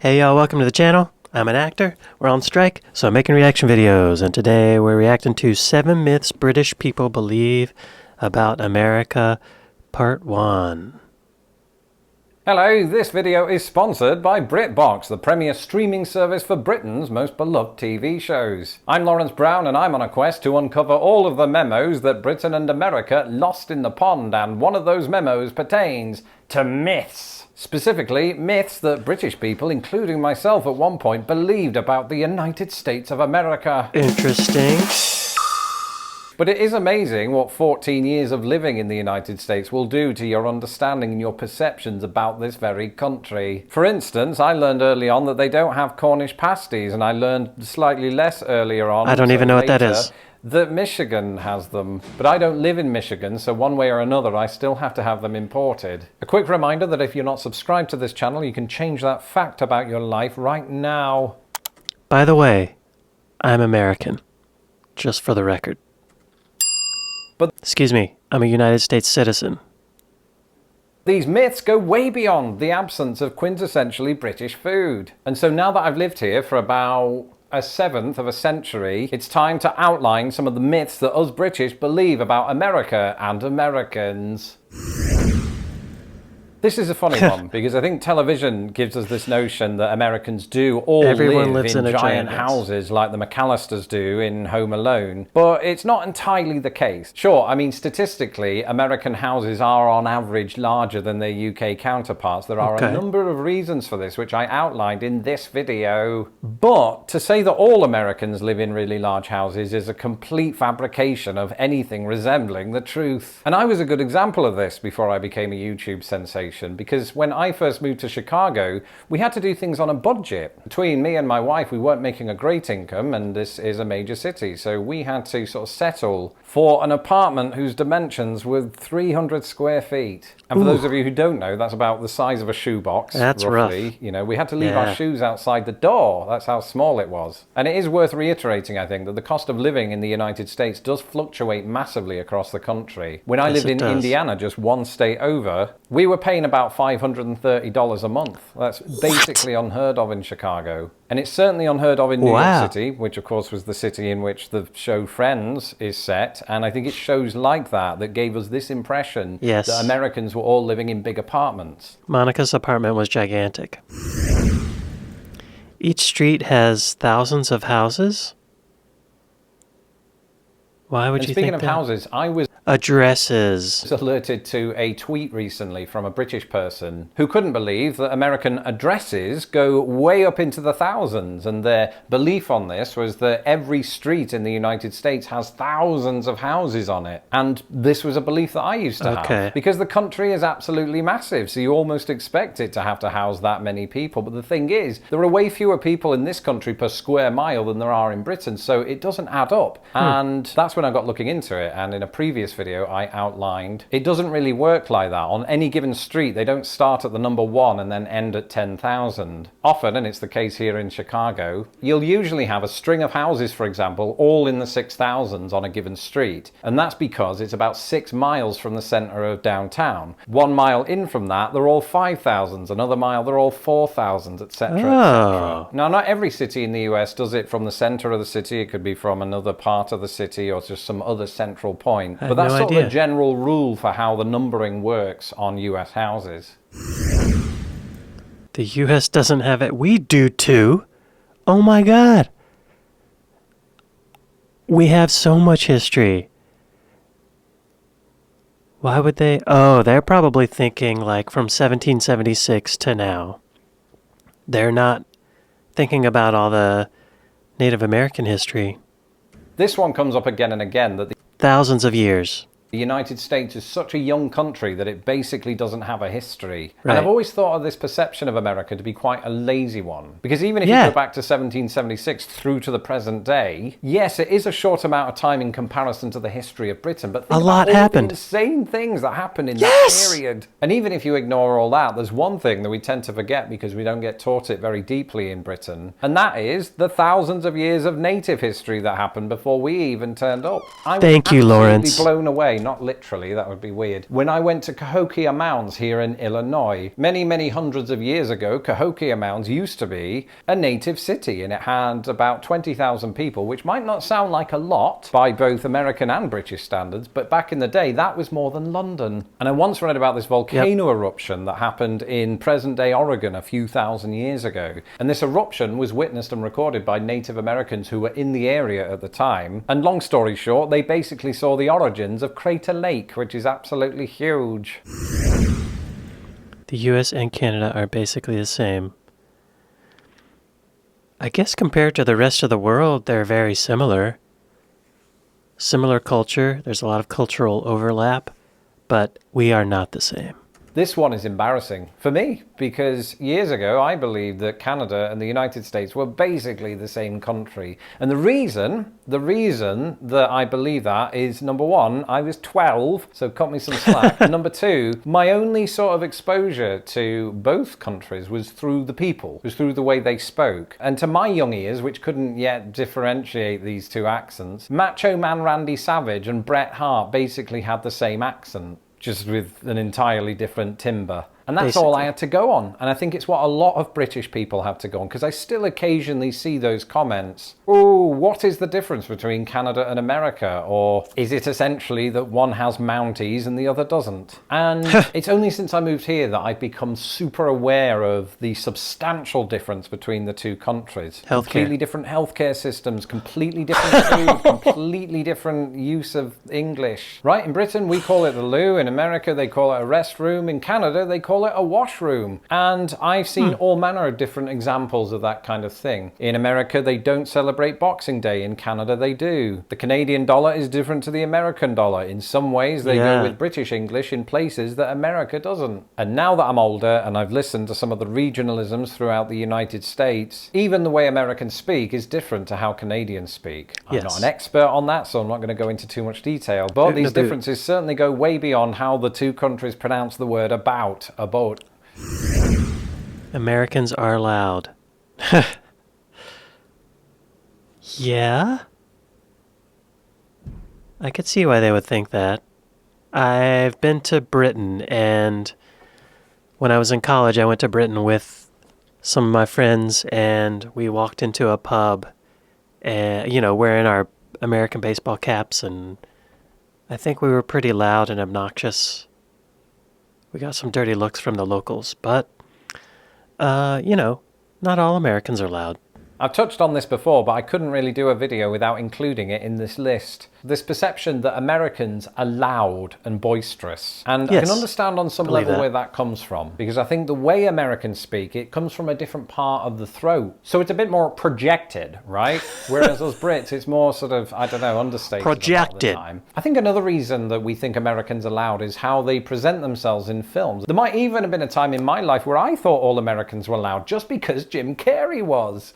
Hey y'all, welcome to the channel. I'm an actor, we're on strike, so I'm making reaction videos, and today we're reacting to 7 myths British people believe about America, Part 1. Hello, this video is sponsored by BritBox, the premier streaming service for Britain's most beloved TV shows. I'm Lawrence Brown and I'm on a quest to uncover all of the memos that Britain and America lost in the pond, and one of those memos pertains to myths. Specifically, myths that British people, including myself at one point, believed about the United States of America. Interesting. But it is amazing what 14 years of living in the United States will do to your understanding and your perceptions about this very country. For instance, I learned early on that they don't have Cornish pasties, and I learned slightly less earlier on. I don't even know what that is. That Michigan has them. But I don't live in Michigan, so one way or another I still have to have them imported. A quick reminder that if you're not subscribed to this channel, you can change that fact about your life right now. By the way, I'm American. Just for the record. Excuse me, I'm a United States citizen. These myths go way beyond the absence of quintessentially British food. And so now that I've lived here for about a seventh of a century, it's time to outline some of the myths that us British believe about America and Americans. This is a funny one, because I think television gives us this notion that Americans do all live in giant houses like the McAllisters do in Home Alone. But it's not entirely the case. Sure, I mean, statistically, American houses are on average larger than their UK counterparts. There are a number of reasons for this, which I outlined in this video. But to say that all Americans live in really large houses is a complete fabrication of anything resembling the truth. And I was a good example of this before I became a YouTube sensation. Because when I first moved to Chicago, we had to do things on a budget. Between me and my wife, we weren't making a great income, and this is a major city, so we had to sort of settle for an apartment whose dimensions were 300 square feet. And for those of you who don't know, that's about the size of a shoebox. That's roughly. rough. You know, we had to leave our shoes outside the door. That's how small it was. And it is worth reiterating, I think, that the cost of living in the United States does fluctuate massively across the country. When I lived in Indiana, just one state over, we were paying about $530 a month. That's basically unheard of in Chicago. And it's certainly unheard of in New York City, which of course was the city in which the show Friends is set. And I think it's shows like that gave us this impression that Americans were all living in big apartments. Monica's apartment was gigantic. Each street has thousands of houses. Why would you think that? Speaking of houses, I was addresses. Alerted to a tweet recently from a British person who couldn't believe that American addresses go way up into the thousands, and their belief on this was that every street in the United States has thousands of houses on it. And this was a belief that I used to have, because the country is absolutely massive, so you almost expect it to house that many people. But the thing is, there are way fewer people in this country per square mile than there are in Britain, so it doesn't add up. And that's when I got looking into it, and in a previous video I outlined it doesn't really work like that. On any given street, they don't start at the number 1 and then end at 10,000. Often, and it's the case here in Chicago, you'll usually have a string of houses, for example, all in the 6,000s on a given street, and that's because it's about 6 miles from the center of downtown. 1 mile in from that, they're all 5,000s, another mile they're all 4,000s, etc. etc. Now, not every city in the US does it from the center of the city. It could be from another part of the city or just some other central point. But that's sort of the general rule for how the numbering works on US houses. The US doesn't have it. We do too. Oh my God. We have so much history. Why would they? Oh, they're probably thinking like from 1776 to now. They're not thinking about all the Native American history. This one comes up again and again, that thousands of years. The United States is such a young country that it basically doesn't have a history. And I've always thought of this perception of America to be quite a lazy one. Because even if you go back to 1776 through to the present day, yes, it is a short amount of time in comparison to the history of Britain, but think about all the insane things that happened in that period. And even if you ignore all that, there's one thing that we tend to forget because we don't get taught it very deeply in Britain, and that is the thousands of years of native history that happened before we even turned up. I was absolutely blown away not literally, that would be weird. When I went to Cahokia Mounds here in Illinois, many hundreds of years ago, Cahokia Mounds used to be a native city, and it had about 20,000 people, which might not sound like a lot by both American and British standards, but back in the day, that was more than London. And I once read about this volcano eruption that happened in present-day Oregon a few thousand years ago. And this eruption was witnessed and recorded by Native Americans who were in the area at the time. And long story short, they basically saw the origins of Crater Lake, which is absolutely huge. The US and Canada are basically the same. I guess compared to the rest of the world, they're very similar. Similar culture, there's a lot of cultural overlap, but we are not the same. This one is embarrassing for me because years ago I believed that Canada and the United States were basically the same country. And the reason that I believe that is, number one, I was 12, so cut me some slack. And number two, my only sort of exposure to both countries was through the people, was through the way they spoke. And to my young ears, which couldn't yet differentiate these two accents, Macho Man Randy Savage and Bret Hart basically had the same accent, just with an entirely different timbre. And that's all I had to go on. And I think it's what a lot of British people have to go on, because I still occasionally see those comments. Oh, what is the difference between Canada and America? Or is it essentially that one has Mounties and the other doesn't? And it's only since I moved here that I've become super aware of the substantial difference between the two countries. Healthcare. Completely different healthcare systems, completely different food, completely different use of English. Right, in Britain, we call it the loo. In America, they call it a restroom. In Canada, they call it a washroom. And I've seen all manner of different examples of that kind of thing. In America, they don't celebrate Boxing Day. In Canada, they do. The Canadian dollar is different to the American dollar. In some ways, they go with British English in places that America doesn't. And now that I'm older and I've listened to some of the regionalisms throughout the United States, even the way Americans speak is different to how Canadians speak. I'm not an expert on that, so I'm not going to go into too much detail. But these differences certainly go way beyond how the two countries pronounce the word about. Americans are loud. Yeah? I could see why they would think that. I've been to Britain, and when I was in college, I went to Britain with some of my friends, and we walked into a pub, and, wearing our American baseball caps, and I think we were pretty loud and obnoxious. We got some dirty looks from the locals, but, not all Americans are loud. I've touched on this before, but I couldn't really do a video without including it in this list. This perception that Americans are loud and boisterous. And I can understand on some level where that comes from, because I think the way Americans speak, it comes from a different part of the throat. So it's a bit more projected, right? Whereas us Brits, it's more sort of, understated. Projected. I think another reason that we think Americans are loud is how they present themselves in films. There might even have been a time in my life where I thought all Americans were loud just because Jim Carrey was.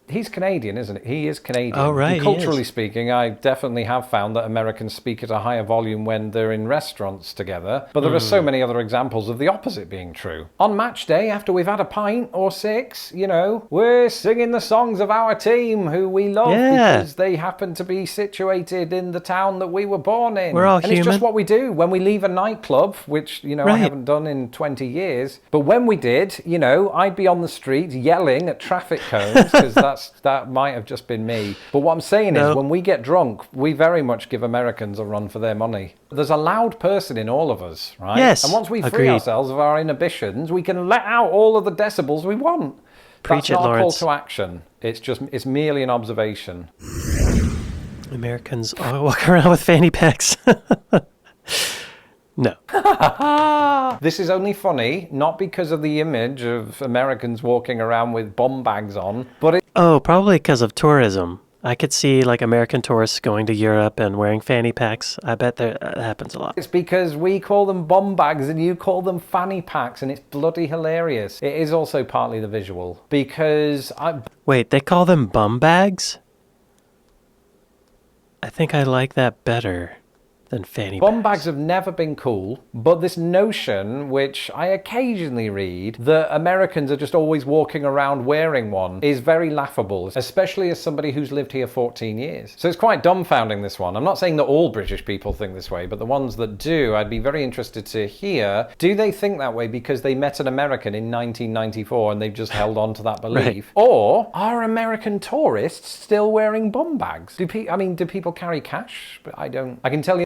He's Canadian, isn't he? He is Canadian. Oh, right. And culturally speaking, I definitely have found that Americans speak at a higher volume when they're in restaurants together. But there are so many other examples of the opposite being true. On match day, after we've had a pint or six, we're singing the songs of our team who we love because they happen to be situated in the town that we were born in. We're all human. It's just what we do when we leave a nightclub, which, I haven't done in 20 years. But when we did, I'd be on the street yelling at traffic cones because that might have just been me. But what I'm saying is when we get drunk, we very much give Americans a run for their money. There's a loud person in all of us, right? Yes. And once we free ourselves of our inhibitions, we can let out all of the decibels we want. Preach That's it, not a call Lawrence. to action. It's merely an observation. Americans all walk around with fanny packs. No. This is only funny, not because of the image of Americans walking around with bum bags on, but probably because of tourism. I could see American tourists going to Europe and wearing fanny packs. I bet that happens a lot. It's because we call them bum bags and you call them fanny packs, and it's bloody hilarious. It is also partly the visual, because Wait, they call them bum bags? I think I like that better than fanny Bum bags. bags have never been cool, but this notion, which I occasionally read, that Americans are just always walking around wearing one is very laughable, especially as somebody who's lived here 14 years. So it's quite dumbfounding, this one. I'm not saying that all British people think this way, but the ones that do, I'd be very interested to hear, do they think that way because they met an American in 1994 and they've just held on to that belief? Right. Or are American tourists still wearing bum bags? Do people carry cash? But I can tell you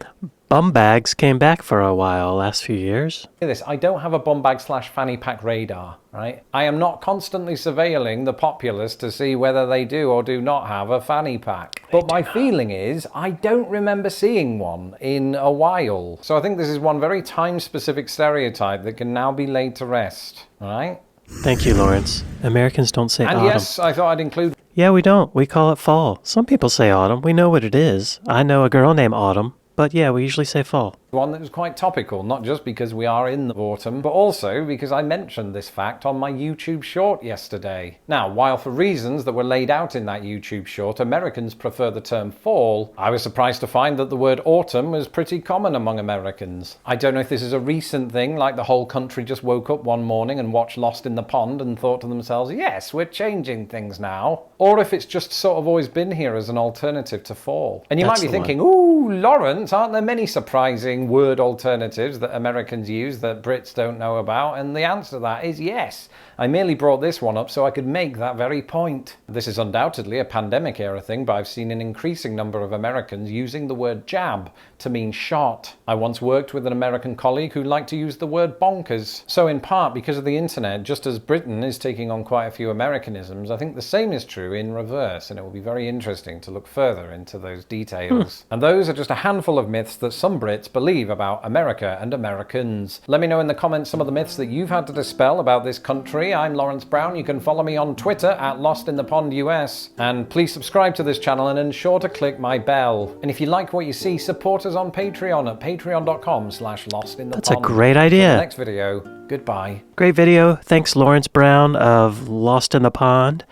Bum bags came back for a while last few years. this, I don't have a bum bag / fanny pack radar, right? I am not constantly surveilling the populace to see whether they do or do not have a fanny pack. But my feeling is I don't remember seeing one in a while. So I think this is one very time-specific stereotype that can now be laid to rest, right? Thank you, Lawrence. Americans don't say And autumn. yes, I thought I'd include... Yeah, we don't. We call it fall. Some people say autumn. We know what it is. I know a girl named Autumn. But yeah, we usually say fall. one that was quite topical, not just because we are in the autumn, but also because I mentioned this fact on my YouTube short yesterday. Now, while for reasons that were laid out in that YouTube short, Americans prefer the term fall, I was surprised to find that the word autumn was pretty common among Americans. I don't know if this is a recent thing, like the whole country just woke up one morning and watched Lost in the Pond and thought to themselves, yes, we're changing things now. Or if it's just sort of always been here as an alternative to fall. And you That's might be the one. thinking, ooh, Lawrence, aren't there many surprising word alternatives that Americans use that Brits don't know about? And the answer to that is yes. I merely brought this one up so I could make that very point. This is undoubtedly a pandemic era thing, but I've seen an increasing number of Americans using the word jab to mean shot. I once worked with an American colleague who liked to use the word bonkers. So in part because of the internet, just as Britain is taking on quite a few Americanisms, I think the same is true in reverse, and it will be very interesting to look further into those details. And those are just a handful of myths that some Brits believe about America and Americans. Let me know in the comments some of the myths that you've had to dispel about this country. I'm Lawrence Brown. You can follow me on Twitter at LostInThePondUS. And please subscribe to this channel and ensure to click my bell. And if you like what you see, support us on Patreon at patreon.com/LostInThePond. That's a great Till idea. the next video. Goodbye. Great video. Thanks, Lawrence Brown of Lost in the Pond.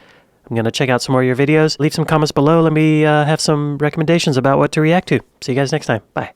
I'm going to check out some more of your videos. Leave some comments below. Let me have some recommendations about what to react to. See you guys next time. Bye.